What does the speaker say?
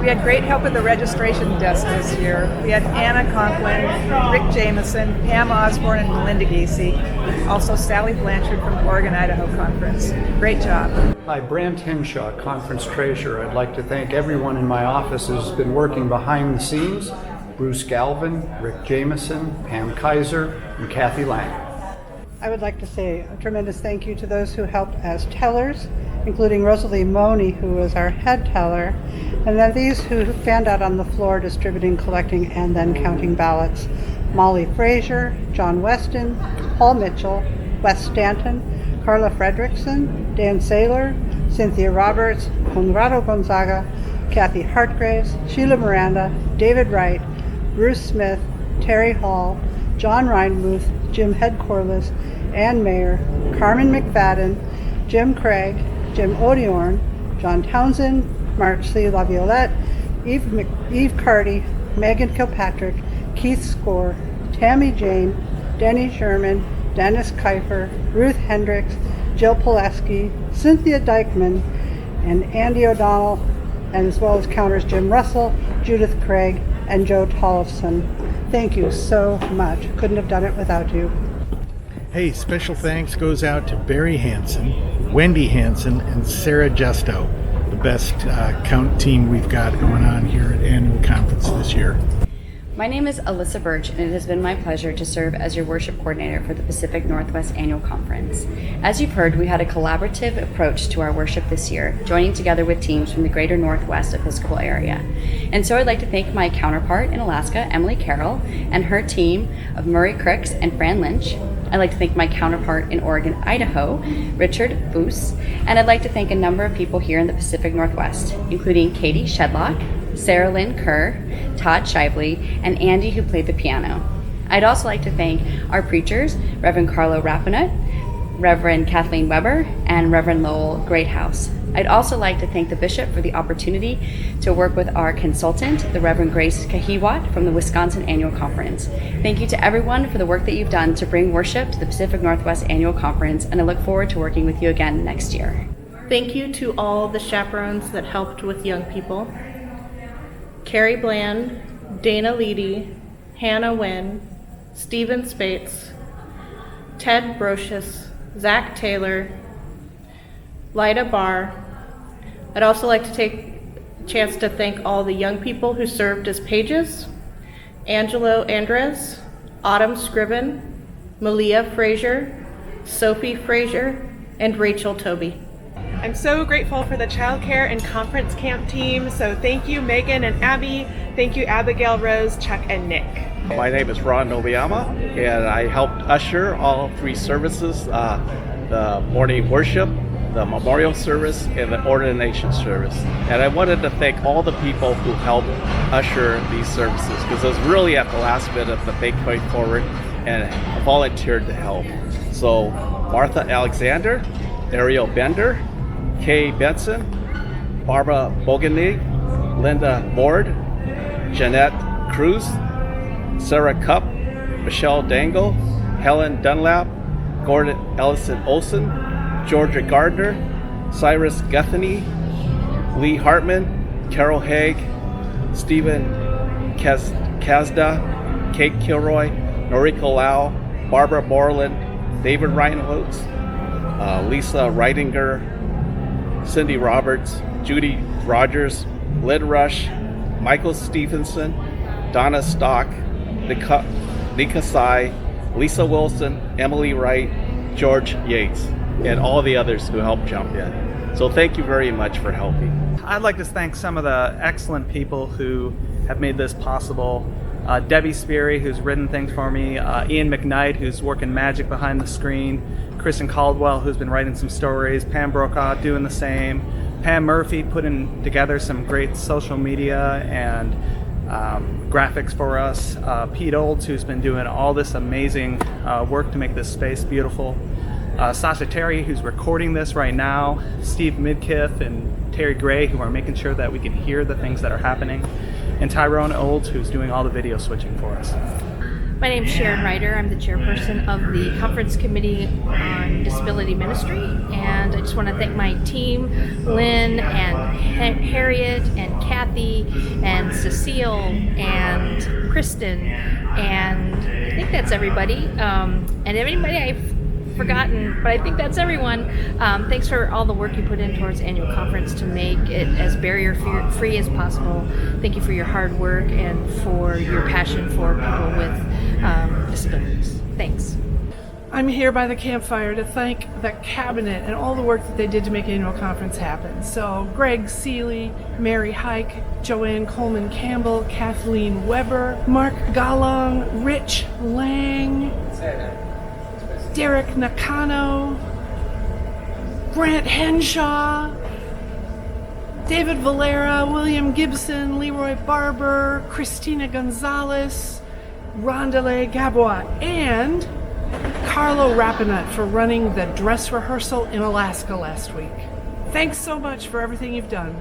We had great help at the registration desk this year. We had Anna Conklin, Rick Jameson, Pam Osborne, and Melinda Gacy. Also Sally Blanchard from Oregon, Idaho Conference. Great job. Hi, Brant Henshaw, Conference Treasurer. I'd like to thank everyone in my office who's been working behind the scenes. Bruce Galvin, Rick Jameson, Pam Kaiser, and Kathy Lang. I would like to say a tremendous thank you to those who helped as tellers, including Rosalie Money, who was our head teller, and then these who fanned out on the floor distributing, collecting, and then counting ballots. Molly Frazier, John Weston, Paul Mitchell, Wes Stanton, Carla Fredrickson, Dan Saylor, Cynthia Roberts, Conrado Gonzaga, Kathy Hartgraves, Sheila Miranda, David Wright, Bruce Smith, Terry Hall, John Reinmuth, Jim Headcorliss, Ann Mayer, Carmen McFadden, Jim Craig, Jim Odiorn, John Townsend, Marcy LaViolette, Eve Carty, Megan Kilpatrick, Keith Score, Tammy Jane, Denny Sherman, Dennis Kiefer, Ruth Hendricks, Jill Pileski, Cynthia Dykeman, and Andy O'Donnell, and as well as counters Jim Russell, Judith Craig, and Joe Tollefson. Thank you so much. Couldn't have done it without you. Hey, special thanks goes out to Barry Hansen, Wendy Hansen, and Sarah Justo, the best count team we've got going on here at annual conference this year. My name is Alyssa Birch, and it has been my pleasure to serve as your worship coordinator for the Pacific Northwest Annual Conference. As you've heard, we had a collaborative approach to our worship this year, joining together with teams from the greater Northwest Episcopal area. And so I'd like to thank my counterpart in Alaska, Emily Carroll, and her team of Murray Crooks and Fran Lynch. I'd like to thank my counterpart in Oregon, Idaho, Richard Boos, and I'd like to thank a number of people here in the Pacific Northwest, including Katie Shedlock, Sarah Lynn Kerr, Todd Shively, and Andy, who played the piano. I'd also like to thank our preachers, Reverend Carlo Rapinut, Reverend Kathleen Weber, and Reverend Lowell Greathouse. I'd also like to thank the bishop for the opportunity to work with our consultant, the Reverend Grace Kahiwat from the Wisconsin Annual Conference. Thank you to everyone for the work that you've done to bring worship to the Pacific Northwest Annual Conference, and I look forward to working with you again next year. Thank you to all the chaperones that helped with young people. Carrie Bland, Dana Leedy, Hannah Wynn, Stephen Spates, Ted Brocious, Zach Taylor, Lyda Barr. I'd also like to take a chance to thank all the young people who served as pages: Angelo Andres, Autumn Scriven, Malia Frazier, Sophie Frazier, and Rachel Toby. I'm so grateful for the childcare and conference camp team, so thank you Megan and Abby, thank you Abigail, Rose, Chuck, and Nick. My name is Ron Nobiyama, and I helped usher all three services, the morning worship, the memorial service, and the ordination service. And I wanted to thank all the people who helped usher these services, because it was really at the last minute that they came forward and volunteered to help. So Martha Alexander, Ariel Bender, Kay Benson, Barbara Bogany, Linda Ward, Jeanette Cruz, Sarah Cupp, Michelle Dangle, Helen Dunlap, Gordon Ellison Olson, Georgia Gardner, Cyrus Guthany, Lee Hartman, Carol Haig, Stephen Kazda, Kate Kilroy, Noriko Lau, Barbara Borland, David Reinholtz, Lisa Reidinger, Cindy Roberts, Judy Rogers, Lynn Rush, Michael Stevenson, Donna Stock, Nika Sai, Lisa Wilson, Emily Wright, George Yates, and all the others who helped jump in. So thank you very much for helping. I'd like to thank some of the excellent people who have made this possible. Debbie Speary, who's written things for me, Ian McKnight, who's working magic behind the screen, Kristen Caldwell, who's been writing some stories, Pam Brokaw doing the same, Pam Murphy putting together some great social media and graphics for us, Pete Olds, who's been doing all this amazing work to make this space beautiful, Sasha Terry, who's recording this right now, Steve Midkiff and Terry Gray, who are making sure that we can hear the things that are happening, and Tyrone Olds, who's doing all the video switching for us. My name's Sharon Ryder. I'm the chairperson of the Conference Committee on Disability Ministry, and I just want to thank my team, Lynn and Harriet and Kathy and Cecile and Kristen, and I think that's everybody. And everybody I've forgotten, but I think that's everyone. Thanks for all the work you put in towards annual conference to make it as barrier-free as possible. Thank you for your hard work and for your passion for people with disabilities. Thanks. I'm here by the campfire to thank the cabinet and all the work that they did to make annual conference happen. So Greg Seeley, Mary Hike, Joanne Coleman Campbell, Kathleen Weber, Mark Galong, Rich Lang, Derek Nakano, Grant Henshaw, David Valera, William Gibson, Leroy Barber, Christina Gonzalez, Rondele Gabois, and Carlo Rapinut for running the dress rehearsal in Alaska last week. Thanks so much for everything you've done.